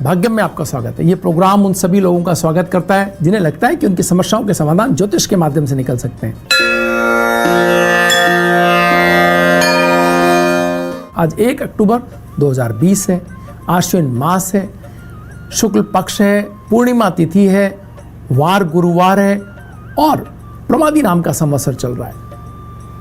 भाग्यम में आपका स्वागत है। ये प्रोग्राम उन सभी लोगों का स्वागत करता है जिन्हें लगता है कि उनकी समस्याओं के समाधान ज्योतिष के माध्यम से निकल सकते हैं। आज 1 अक्टूबर 2020 है, आश्विन मास है, शुक्ल पक्ष है, पूर्णिमा तिथि है, वार गुरुवार है और प्रमादी नाम का संवत्सर चल रहा है।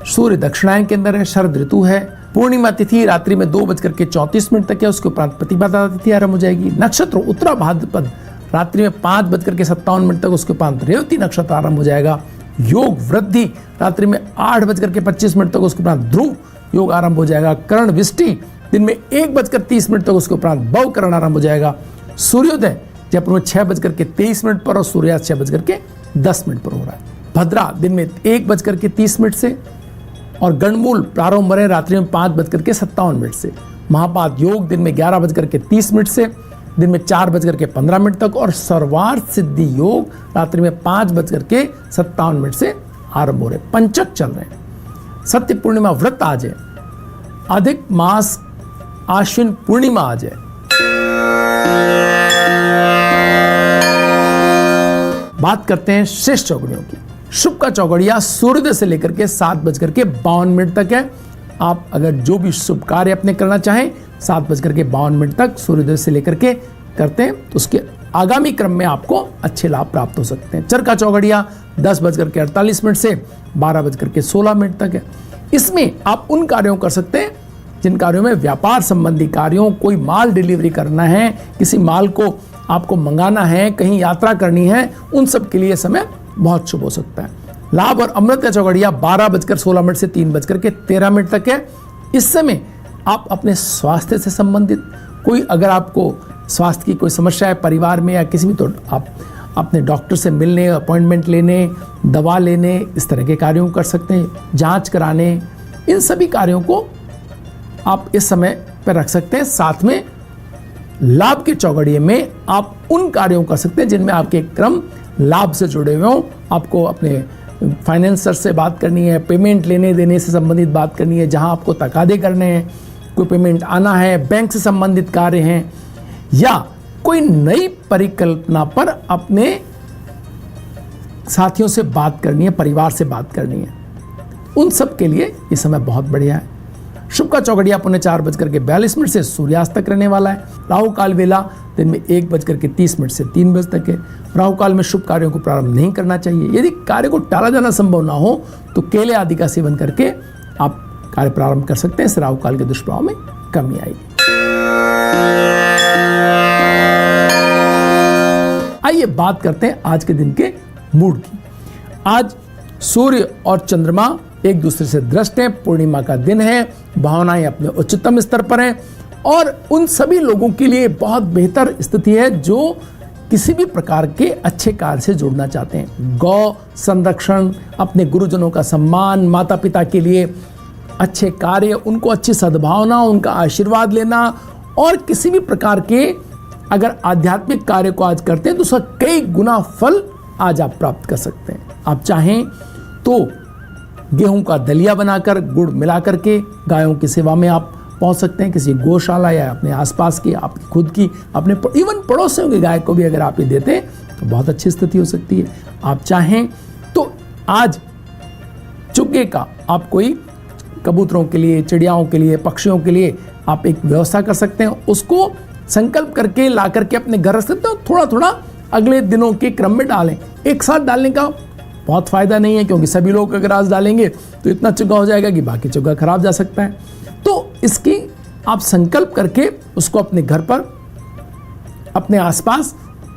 सूर्य दक्षिणायन के अंदर है, शरद ऋतु है। पूर्णिमा तिथि रात्रि में 2:34 तक है, उसके उपरांत प्रतिपदा तिथि आरंभ हो जाएगी। नक्षत्र उत्तरा भाद्रपद रात्रि में 5:57 तक, उसके उपरांत रेवती नक्षत्र आरंभ हो जाएगा। योग वृद्धि रात्रि में 8:25 तक, उसके उपरांत ध्रुव योग आरंभ हो जाएगा। करण विष्टि दिन में 1:30 तक, उसके उपरांत भव करण आरंभ हो जाएगा। सूर्योदय जयपुर में 6:23 पर और सूर्यास्त 6:10 पर हो रहा है। भद्रा दिन में 1:30 से और गणमूल प्रारंभ हो रहे रात्रि में 5:57 से। महापाद योग दिन में 11:30 से दिन में 4:15 तक और सर्वार्थ सिद्धि योग रात्रि में 5:57 से आरंभ हो रहे। पंचक चल रहे हैं। सत्य पूर्णिमा व्रत आज है। अधिक मास आश्विन पूर्णिमा आज है। बात करते हैं शेष चौकड़ियों की। शुभ का चौगड़िया सूर्योदय से लेकर के 7:52 तक है। आप अगर जो भी शुभ कार्य अपने करना चाहें 7:52 तक सूर्योदय से लेकर के करते हैं तो उसके आगामी क्रम में आपको अच्छे लाभ प्राप्त हो सकते हैं। चरका चौगड़िया 10:48 से 12:16 तक है। इसमें आप उन कार्यों कर सकते हैं जिन कार्यों में व्यापार संबंधी कार्यों, कोई माल डिलीवरी करना है, किसी माल को आपको मंगाना है, कहीं यात्रा करनी है, उन सब के लिए समय बहुत शुभ हो सकता है। लाभ और अमृत का चौगड़िया 12:16 से 3:13 तक है। इस समय आप अपने स्वास्थ्य से संबंधित कोई, अगर आपको स्वास्थ्य की कोई समस्या है परिवार में या किसी भी, तो आप अपने डॉक्टर से मिलने, अपॉइंटमेंट लेने, दवा लेने, इस तरह के कार्यों कर सकते हैं। जांच कराने, इन सभी कार्यों को आप इस समय पर रख सकते हैं। साथ में लाभ के चौगड़िए में आप उन कार्यों कर सकते हैं जिनमें आपके क्रम लाभ से जुड़े हुए हों। आपको अपने फाइनेंसर से बात करनी है, पेमेंट लेने देने से संबंधित बात करनी है, जहां आपको तकादे करने हैं, कोई पेमेंट आना है, बैंक से संबंधित कार्य हैं, या कोई नई परिकल्पना पर अपने साथियों से बात करनी है, परिवार से बात करनी है, उन सब के लिए ये समय बहुत बढ़िया है। शुभ का चौगड़िया 4:42 से सूर्यास्त तक रहने वाला है। राहु काल वेला दिन में 1:30 से 3 बजे तक है। राहु काल में शुभ कार्यों को प्रारंभ नहीं करना चाहिए। यदि कार्य को टाला जाना संभव ना हो तो केले आदि का सेवन करके आप कार्य प्रारंभ कर सकते हैं। इस राहु काल के दुष्प्रभाव में कमी आएगी। आइए बात करते हैं आज के दिन के मूड की। आज सूर्य और चंद्रमा एक दूसरे से दृष्ट हैं। पूर्णिमा का दिन है, भावनाएं अपने उच्चतम स्तर पर हैं और उन सभी लोगों के लिए बहुत बेहतर स्थिति है जो किसी भी प्रकार के अच्छे कार्य से जुड़ना चाहते हैं। गौ संरक्षण, अपने गुरुजनों का सम्मान, माता पिता के लिए अच्छे कार्य, उनको अच्छी सद्भावना, उनका आशीर्वाद लेना और किसी भी प्रकार के अगर आध्यात्मिक कार्य को आज करते हैं तो उसका कई गुना फल आज आप प्राप्त कर सकते हैं। आप चाहें तो गेहूं का दलिया बनाकर गुड़ मिलाकर के गायों की सेवा में आप पहुंच सकते हैं। किसी गौशाला या अपने आसपास की, आपकी खुद की, अपने इवन पड़ोसियों की गाय को भी अगर आप ये देते हैं तो बहुत अच्छी स्थिति हो सकती है। आप चाहें तो आज चुग्गे का आप कोई कबूतरों के लिए, चिड़ियाओं के लिए, पक्षियों के लिए आप एक व्यवस्था कर सकते हैं। उसको संकल्प करके ला करके अपने घर रख सकते हो। थोड़ा थोड़ा अगले दिनों के क्रम में डालें। एक साथ डालने का बहुत फायदा नहीं है क्योंकि सभी लोग अगर आज डालेंगे तो इतना चुग्गा हो जाएगा कि बाकी चुग्गा खराब जा सकता है। तो इसकी आप संकल्प करके उसको अपने घर पर, अपने आसपास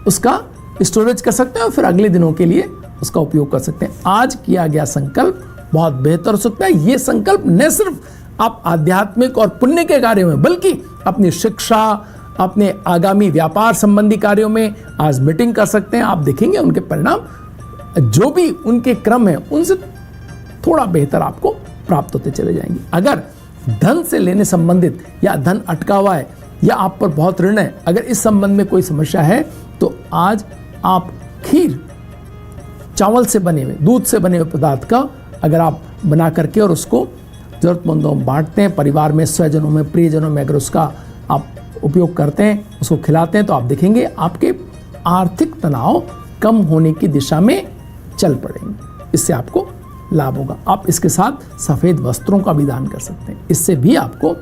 उसका स्टोरेज कर सकते हैं और फिर अगले दिनों के लिए उसका उपयोग कर सकते हैं। आज किया गया संकल्प बहुत बेहतर हो सकता है। ये संकल्प न सिर्फ आप आध्यात्मिक और पुण्य के कार्यों में बल्कि अपनी शिक्षा, अपने आगामी व्यापार संबंधी कार्यों में आज मीटिंग कर सकते हैं। आप देखेंगे उनके परिणाम जो भी उनके क्रम है उनसे थोड़ा बेहतर आपको प्राप्त होते चले जाएंगे। अगर धन से लेने संबंधित या धन अटका हुआ है या आप पर बहुत ऋण है, अगर इस संबंध में कोई समस्या है तो आज आप खीर, चावल से बने हुए, दूध से बने हुए पदार्थ का अगर आप बना करके और उसको जरूरतमंदों में बांटते हैं, परिवार में, स्वजनों में, प्रियजनों में अगर उसका आप उपयोग करते हैं, उसको खिलाते हैं, तो आप देखेंगे आपके आर्थिक तनाव कम होने की दिशा में चल पड़ेंगे। इससे आपको लाभ होगा। आप इसके साथ सफ़ेद वस्त्रों का भी दान कर सकते हैं, इससे भी आपको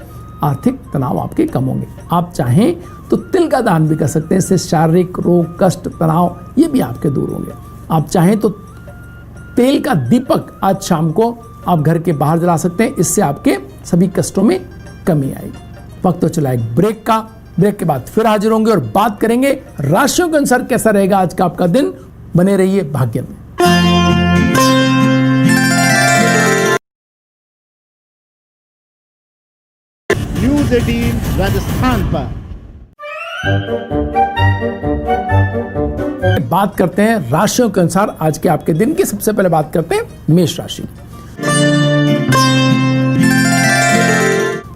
आर्थिक तनाव आपके कम होंगे। आप चाहें तो तिल का दान भी कर सकते हैं, इससे शारीरिक रोग, कष्ट, तनाव ये भी आपके दूर होंगे। आप चाहें तो तेल का दीपक आज शाम को आप घर के बाहर जला सकते हैं, इससे आपके सभी कष्टों में कमी आएगी। वक्त तो चला एक ब्रेक का, ब्रेक के बाद फिर हाजिर होंगे और बात करेंगे राशियों के अनुसार कैसा रहेगा आज का आपका दिन। बने रहिए भाग्य में। न्यूज़ 18 राजस्थान पर बात करते हैं राशियों के अनुसार आज के आपके दिन की। सबसे पहले बात करते हैं मेष राशि।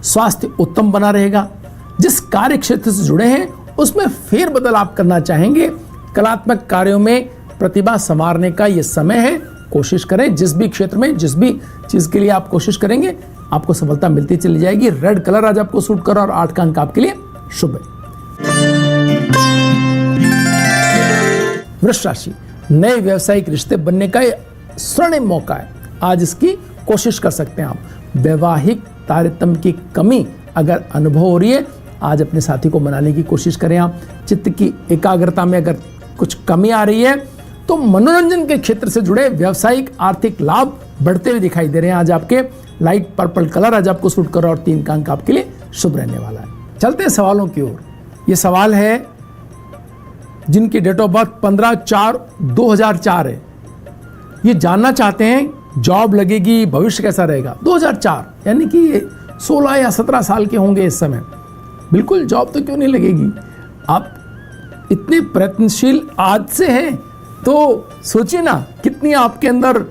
स्वास्थ्य उत्तम बना रहेगा। जिस कार्य क्षेत्र से जुड़े हैं उसमें फेरबदल आप करना चाहेंगे। कलात्मक कार्यों में प्रतिभा संवारने का यह समय है। कोशिश करें, जिस भी क्षेत्र में जिस भी चीज के लिए आप कोशिश करेंगे आपको सफलता मिलती चली जाएगी। रेड कलर आज आपको सूट कर और 8 का अंक आपके लिए शुभ है। वृष राशि, नए व्यावसायिक रिश्ते बनने का स्वर्णिम मौका है। आज इसकी कोशिश कर सकते हैं आप। वैवाहिक तारतम्य की कमी अगर अनुभव हो रही है, आज अपने साथी को मनाने की कोशिश करें आप। चित्त की एकाग्रता में अगर कुछ कमी आ रही है तो मनोरंजन के क्षेत्र से जुड़े व्यावसायिक आर्थिक लाभ बढ़ते हुए दिखाई दे रहे हैं। आज आपके लाइट पर्पल कलर आज आपको सूट कर और 3 का अंक आपके लिए शुभ रहने वाला है। चलते हैं सवालों की ओर। ये सवाल है जिनकी डेट ऑफ बर्थ 15/4/2004 है। ये जानना चाहते हैं जॉब लगेगी, भविष्य कैसा रहेगा। 2004 यानी कि ये 16 या 17 साल के होंगे इस समय। बिल्कुल, जॉब तो क्यों नहीं लगेगी। आप इतने प्रयत्नशील आज से हैं तो सोचिए ना कितनी आपके अंदर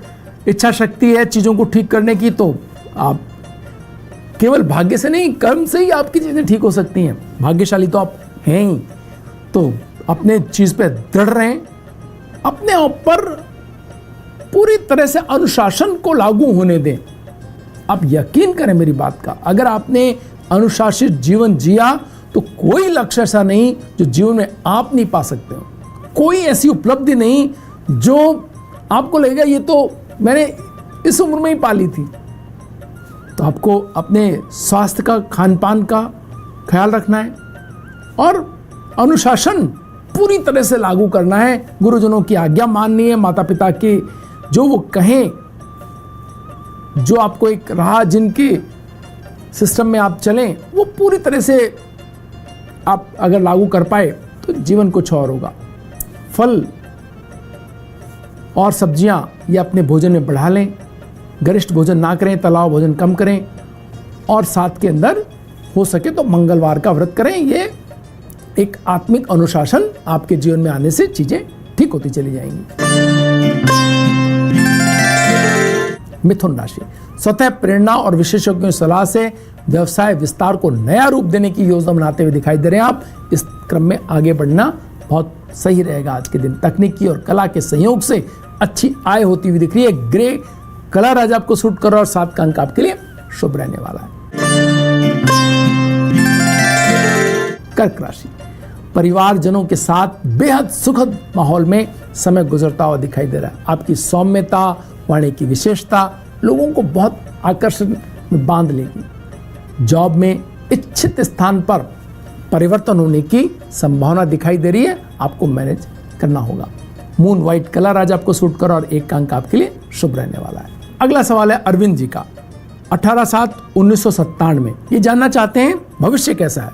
इच्छा शक्ति है चीज़ों को ठीक करने की। तो आप केवल भाग्य से नहीं, कर्म से ही आपकी चीज़ें ठीक हो सकती हैं। भाग्यशाली तो आप हैं ही। तो अपने चीज़ पे दृढ़ रहें, अपने आप पर पूरी तरह से अनुशासन को लागू होने दें। आप यकीन करें मेरी बात का, अगर आपने अनुशासित जीवन जिया तो कोई लक्ष्य ऐसा नहीं जो जीवन में आप नहीं पा सकते हो। कोई ऐसी उपलब्धि नहीं जो आपको लगेगा ये तो मैंने इस उम्र में ही पाली थी। तो आपको अपने स्वास्थ्य का, खान पान का ख्याल रखना है और अनुशासन पूरी तरह से लागू करना है। गुरुजनों की आज्ञा माननी है, माता पिता की जो वो कहें, जो आपको एक राह जिनके सिस्टम में आप चलें वो पूरी तरह से आप अगर लागू कर पाए तो जीवन कुछ और होगा। फल और सब्जियां ये अपने भोजन में बढ़ा लें। गरिष्ठ भोजन ना करें, तलाव भोजन कम करें और साथ के अंदर हो सके तो मंगलवार का व्रत करें। ये एक आत्मिक अनुशासन आपके जीवन में आने से चीजें ठीक होती चली जाएंगी। मिथुन राशि, स्वतः प्रेरणा और विशेषज्ञों की सलाह से व्यवसाय विस्तार को नया रूप देने की योजना बनाते हुए दिखाई दे रहे हैं आप। इस क्रम में आगे बढ़ना बहुत सही रहेगा आज के दिन। तकनीकी और कला के सहयोग से अच्छी आय होती हुई दिख रही है। ग्रे कलर आज आपको सूट कर रहा और 7 का अंक आपके लिए शुभ रहने वाला है। कर्क राशि, परिवारजनों के साथ बेहद सुखद माहौल में समय गुजरता हुआ दिखाई दे रहा है। आपकी सौम्यता, वाणी की विशेषता लोगों को बहुत आकर्षण में बांध लेगी। जॉब में इच्छित स्थान पर परिवर्तन होने की संभावना दिखाई दे रही है, आपको मैनेज करना होगा। मून व्हाइट कलर आज आपको सूट कर और 1 का अंक आपके लिए शुभ रहने वाला है। अगला सवाल है अरविंद जी का, 18/7/1997। ये जानना चाहते हैं भविष्य कैसा है।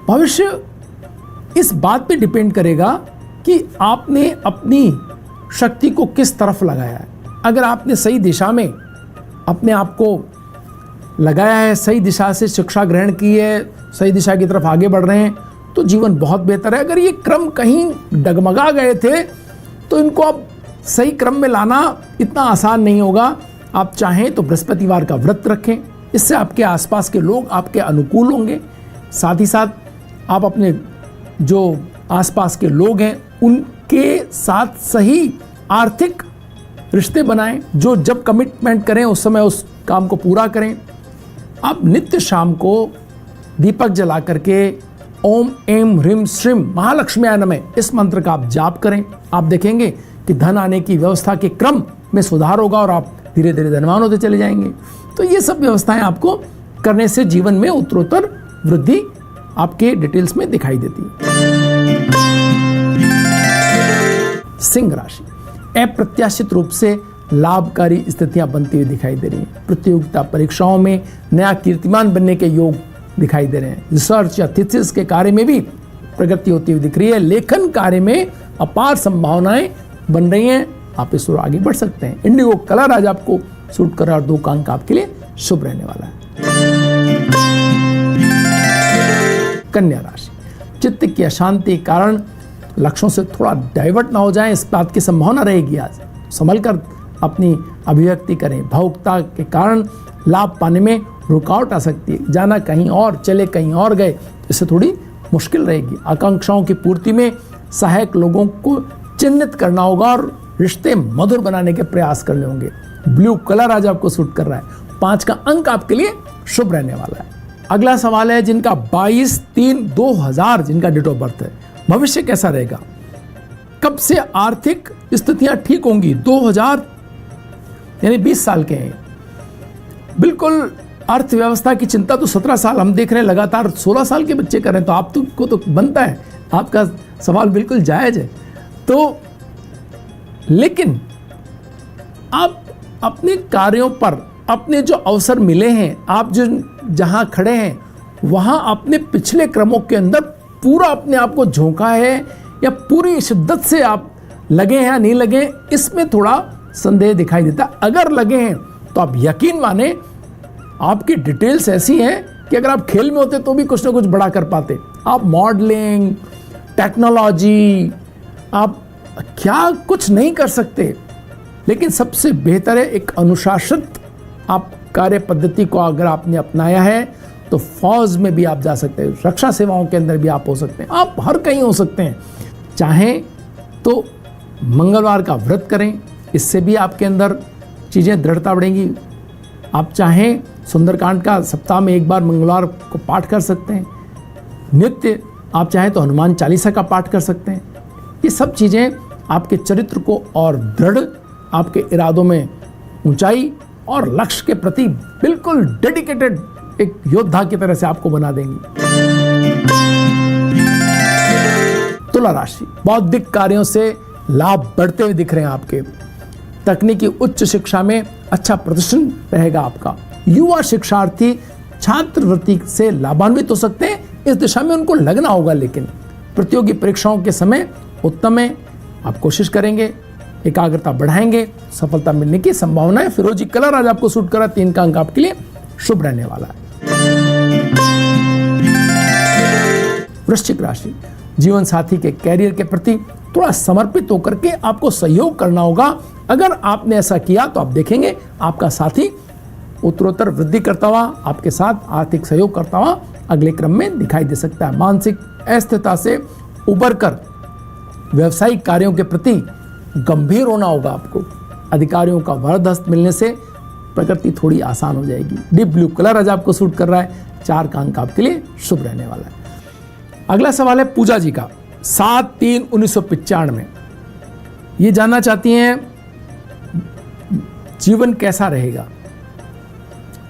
भविष्य इस बात पे डिपेंड करेगा कि आपने अपनी शक्ति को किस तरफ लगाया है। अगर आपने सही दिशा में अपने आप को लगाया है, सही दिशा से शिक्षा ग्रहण की है, सही दिशा की तरफ आगे बढ़ रहे हैं तो जीवन बहुत बेहतर है। अगर ये क्रम कहीं डगमगा गए थे तो इनको अब सही क्रम में लाना इतना आसान नहीं होगा। आप चाहें तो बृहस्पतिवार का व्रत रखें, इससे आपके आसपास के लोग आपके अनुकूल होंगे। साथ ही साथ आप अपने जो आसपास के लोग हैं उनके साथ सही आर्थिक रिश्ते बनाएं। जो जब कमिटमेंट करें उस समय उस काम को पूरा करें। आप नित्य शाम को दीपक जला करके ओम एम ह्रीम श्रीम महालक्ष्मी नमः इस मंत्र का आप जाप करें। आप देखेंगे कि धन आने की व्यवस्था के क्रम में सुधार होगा और आप धीरे धीरे धनवान होते चले जाएंगे। तो ये सब व्यवस्थाएं आपको करने से जीवन में उत्तरोत्तर वृद्धि आपके डिटेल्स में दिखाई देती है। सिंह राशि, अप्रत्याशित रूप से लाभकारी स्थितियां बनती हुई दिखाई दे रही हैं। प्रतियोगिता परीक्षाओं में नया कीर्तिमान बनने के योग दिखाई दे रहे हैं। रिसर्च या थीसिस के कार्य में भी प्रगति होती हुई दिख रही है। लेखन कार्य में अपार संभावनाएं बन रही हैं। आप इस ओर आगे बढ़ सकते हैं। इंडिगो कलर आज आपको सूट कर रहा है और 2 का अंक आपके लिए शुभ रहने वाला है। कन्या राशि, चित्त की अशांति के कारण लक्ष्यों से थोड़ा डाइवर्ट ना हो जाएं, इस बात की संभावना रहेगी। आज संभल कर अपनी अभिव्यक्ति करें। भावुकता के कारण लाभ पाने में रुकावट आ सकती है। जाना कहीं और, चले कहीं और गए, इससे थोड़ी मुश्किल रहेगी। आकांक्षाओं की पूर्ति में सहायक लोगों को चिन्हित करना होगा और रिश्ते मधुर बनाने के प्रयास करने होंगे। ब्लू कलर आज आपको सूट कर रहा है। 5 का अंक आपके लिए शुभ रहने वाला है। अगला सवाल है जिनका 22/3/2000 जिनका डेट ऑफ बर्थ है, भविष्य कैसा रहेगा? कब से आर्थिक स्थितियां ठीक होंगी? 2000 यानी 20 साल के हैं। बिल्कुल अर्थव्यवस्था की चिंता तो 17 साल हम देख रहे हैं लगातार 16 साल के बच्चे कर रहे हैं, तो आपको तो बनता है। आपका सवाल बिल्कुल जायज है। तो लेकिन आप अपने कार्यों पर अपने जो अवसर मिले हैं, आप जो जहां खड़े हैं वहां अपने पिछले क्रमों के अंदर पूरा अपने आप को झोंका है या पूरी शिद्दत से आप लगे हैं या नहीं लगे, इसमें थोड़ा संदेह दिखाई देता है। अगर लगे हैं तो आप यकीन माने आपकी डिटेल्स ऐसी हैं कि अगर आप खेल में होते तो भी कुछ ना कुछ बड़ा कर पाते। आप मॉडलिंग, टेक्नोलॉजी, आप क्या कुछ नहीं कर सकते। लेकिन सबसे बेहतर है एक अनुशासित आप कार्य पद्धति को अगर आपने अपनाया है तो फौज में भी आप जा सकते हैं, रक्षा सेवाओं के अंदर भी आप हो सकते हैं, आप हर कहीं हो सकते हैं। चाहें तो मंगलवार का व्रत करें, इससे भी आपके अंदर चीज़ें दृढ़ता बढ़ेंगी। आप चाहें सुंदरकांड का सप्ताह में 1 बार मंगलवार को पाठ कर सकते हैं। नित्य आप चाहें तो हनुमान चालीसा का पाठ कर सकते हैं। ये सब चीज़ें आपके चरित्र को और दृढ़, आपके इरादों में ऊंचाई और लक्ष्य के प्रति बिल्कुल डेडिकेटेड एक योद्धा की तरह से आपको बना देंगी। तुला राशि, बौद्धिक कार्यों से लाभ बढ़ते हुए दिख रहे हैं आपके। तकनीकी उच्च शिक्षा में अच्छा प्रदर्शन रहेगा आपका। युवा शिक्षार्थी छात्रवृत्ति से लाभान्वित हो सकते हैं, इस दिशा में उनको लगना होगा। लेकिन प्रतियोगी परीक्षाओं के समय उत्तम है, आप कोशिश करेंगे, एकाग्रता बढ़ाएंगे, सफलता मिलने की संभावना है। फिरोजी कलर आज आपको सूट करा, 3 का अंक आपके लिए शुभ रहने वाला है। वृश्चिक राशि, जीवन साथी के कैरियर के प्रति थोड़ा समर्पित होकर के आपको सहयोग करना होगा। अगर आपने ऐसा किया तो आप देखेंगे आपका साथी उत्तरोत्तर वृद्धि करता हुआ आपके साथ आर्थिक सहयोग करता हुआ अगले क्रम में दिखाई दे सकता है। मानसिक अस्थिरता से उबर कर व्यवसायिक कार्यों के प्रति गंभीर होना होगा आपको। अधिकारियों का वरद हस्त मिलने से प्रगति थोड़ी आसान हो जाएगी। डीप ब्लू कलर आज आपको सूट कर रहा है, 4 का अंक आपके लिए शुभ रहने वाला है। अगला सवाल है पूजा जी का, 7/3/1995। ये जानना चाहती हैं जीवन कैसा रहेगा।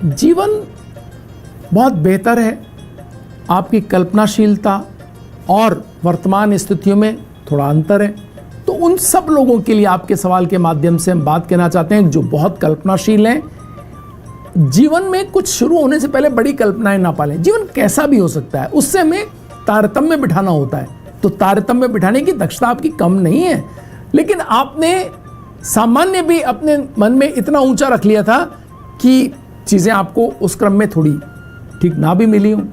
जीवन बहुत बेहतर है। आपकी कल्पनाशीलता और वर्तमान स्थितियों में थोड़ा अंतर है। तो उन सब लोगों के लिए आपके सवाल के माध्यम से हम बात कहना चाहते हैं जो बहुत कल्पनाशील हैं। जीवन में कुछ शुरू होने से पहले बड़ी कल्पनाएं ना पालें। जीवन कैसा भी हो सकता है, उससे हमें तारतम्य बिठाना होता है। तो तारतम्य बिठाने की दक्षता आपकी कम नहीं है, लेकिन आपने सामान्य भी अपने मन में इतना ऊंचा रख लिया था कि चीजें आपको उस क्रम में थोड़ी ठीक ना भी मिली हों।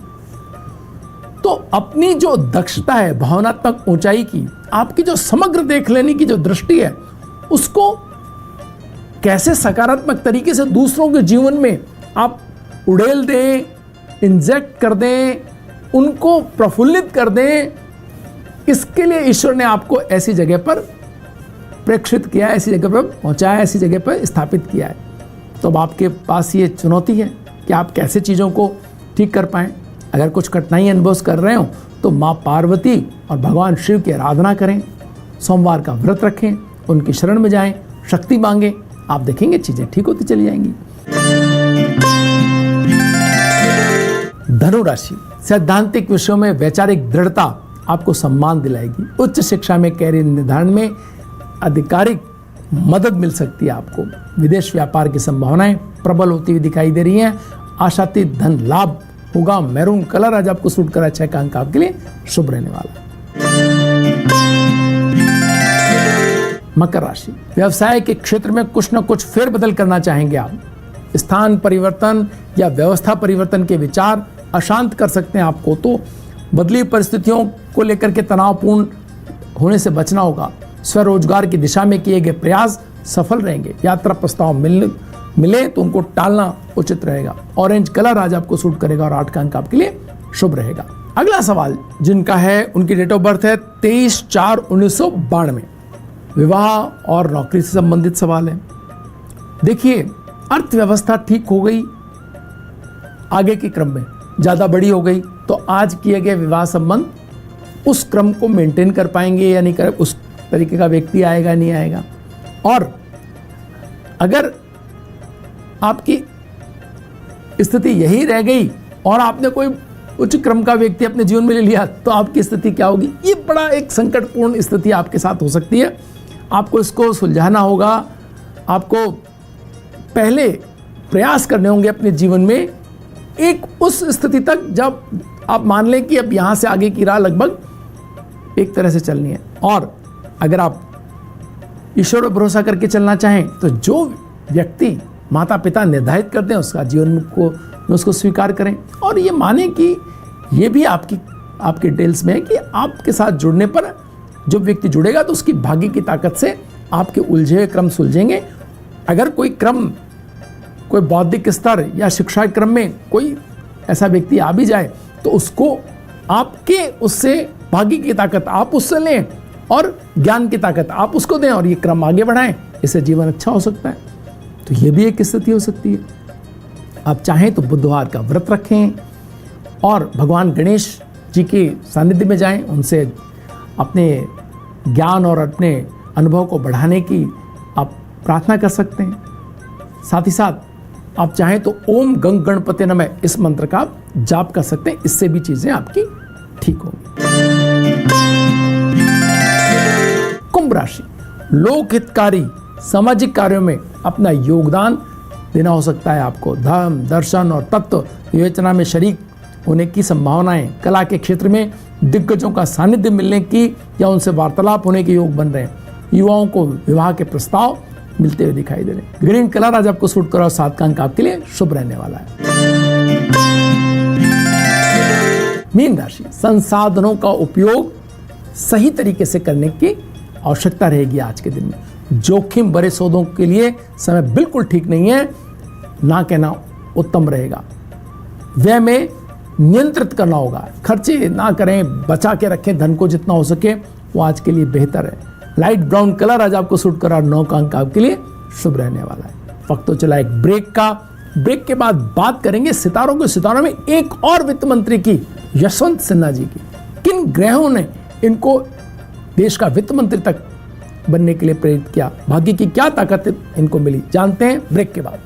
तो अपनी जो दक्षता है भावनात्मक ऊंचाई की, आपकी जो समग्र देख लेने की जो दृष्टि है, उसको कैसे सकारात्मक तरीके से दूसरों के जीवन में आप उड़ेल दें, इंजेक्ट कर दें, उनको प्रफुल्लित कर दें, इसके लिए ईश्वर ने आपको ऐसी जगह पर प्रेक्षित किया, ऐसी जगह पर पहुंचाया, ऐसी जगह पर स्थापित किया है। तो अब आपके पास ये चुनौती है कि आप कैसे चीज़ों को ठीक कर पाएं। अगर कुछ कठिनाई अनुभव कर रहे हो तो माँ पार्वती और भगवान शिव की आराधना करें, सोमवार का व्रत रखें, उनकी शरण में जाएं, शक्ति मांगें, आप देखेंगे चीजें ठीक होती चली जाएंगी। धनु राशि, सैद्धांतिक विषयों में वैचारिक दृढ़ता आपको सम्मान दिलाएगी। उच्च शिक्षा में कैरियर निर्धारण में आधिकारिक मदद मिल सकती है आपको। विदेश व्यापार की संभावनाएं प्रबल होती हुई दिखाई दे रही हैं। आशातीत धन लाभ होगा। मैरून कलर आज आपको सूट करा, 6 का अंक आपके लिए शुभ रहने वाला है। मकर राशि, व्यवसाय के क्षेत्र में कुछ न कुछ फेरबदल करना चाहेंगे आप। स्थान परिवर्तन या व्यवस्था परिवर्तन के विचार अशांत कर सकते हैं आपको, तो बदली परिस्थितियों को लेकर के तनावपूर्ण होने से बचना होगा। स्वरोजगार की दिशा में किए गए प्रयास सफल रहेंगे। यात्रा प्रस्ताव मिले तो उनको टालना उचित रहेगा। ऑरेंज कलर आज आपको सूट करेगा और 8 का अंक आपके लिए शुभ रहेगा। अगला सवाल जिनका है, उनकी डेट ऑफ बर्थ है 23/4/1992। विवाह और नौकरी से संबंधित सवाल है। देखिए, अर्थव्यवस्था ठीक हो गई, आगे के क्रम में ज्यादा बड़ी हो गई, तो आज किए गए विवाह संबंध उस क्रम को मेंटेन कर पाएंगे या नहीं कर, उस तरीके का व्यक्ति आएगा नहीं आएगा। और अगर आपकी स्थिति यही रह गई और आपने कोई उच्च क्रम का व्यक्ति अपने जीवन में ले लिया, तो आपकी स्थिति क्या होगी? ये बड़ा एक संकटपूर्ण स्थिति आपके साथ हो सकती है। आपको इसको सुलझाना होगा। आपको पहले प्रयास करने होंगे अपने जीवन में एक उस स्थिति तक जब आप मान लें कि अब यहां से आगे की राह लगभग एक तरह से चलनी है। और अगर आप ईश्वर पर भरोसा करके चलना चाहें तो जो व्यक्ति माता पिता निर्धारित करते हैं उसका जीवन को उसको स्वीकार करें और ये माने कि ये भी आपके डिटेल्स में है कि आपके साथ जुड़ने पर जो व्यक्ति जुड़ेगा तो उसकी भाग्य की ताकत से आपके उलझे हुए क्रम सुलझेंगे। अगर कोई क्रम, कोई बौद्धिक स्तर या शिक्षा क्रम में कोई ऐसा व्यक्ति आ भी जाए तो उसको आपके उससे भाग्य की ताकत आप उससे लें और ज्ञान की ताकत आप उसको दें और ये क्रम आगे बढ़ाएं, इससे जीवन अच्छा हो सकता है। तो ये भी एक स्थिति हो सकती है। आप चाहें तो बुधवार का व्रत रखें और भगवान गणेश जी के सानिध्य में जाएं, उनसे अपने ज्ञान और अपने अनुभव को बढ़ाने की आप प्रार्थना कर सकते हैं। साथ ही साथ आप चाहें तो ओम गंग गणपति नमः इस मंत्र का जाप कर सकते हैं। इससे भी चीजें आपकी ठीक होंगी। कुंभ राशि, लोक हितकारी सामाजिक कार्यों में अपना योगदान देना हो सकता है आपको। धर्म, दर्शन और तत्व विवेचना में शरीक होने की संभावनाएं। कला के क्षेत्र में दिग्गजों का सानिध्य मिलने की या उनसे वार्तालाप होने के योग बन रहे हैं। युवाओं को विवाह के प्रस्ताव मिलते हुए दिखाई दे रहे हैं। ग्रीन कलर आज आपको सूट करो, 7 का अंक आपके लिए शुभ रहने वाला है। मीन राशि, संसाधनों का उपयोग सही तरीके से करने की आवश्यकता रहेगी आज के दिन में। जोखिम भरे सौदों के लिए समय बिल्कुल ठीक नहीं है, ना कहना उत्तम रहेगा। व्यय में नियंत्रित करना होगा, खर्चे ना करें, बचा के रखें धन को जितना हो सके, वो आज के लिए बेहतर है। लाइट ब्राउन कलर आज आपको सूट करा, 9 का अंक आपके लिए शुभ रहने वाला है। वक्त तो चला एक ब्रेक का। ब्रेक के बाद बात करेंगे सितारों में एक और वित्त मंत्री की, यशवंत सिन्हा जी की। किन ग्रहों ने इनको देश का वित्त मंत्री तक बनने के लिए प्रेरित किया, भाग्य की क्या ताकत इनको मिली, जानते हैं ब्रेक के बाद।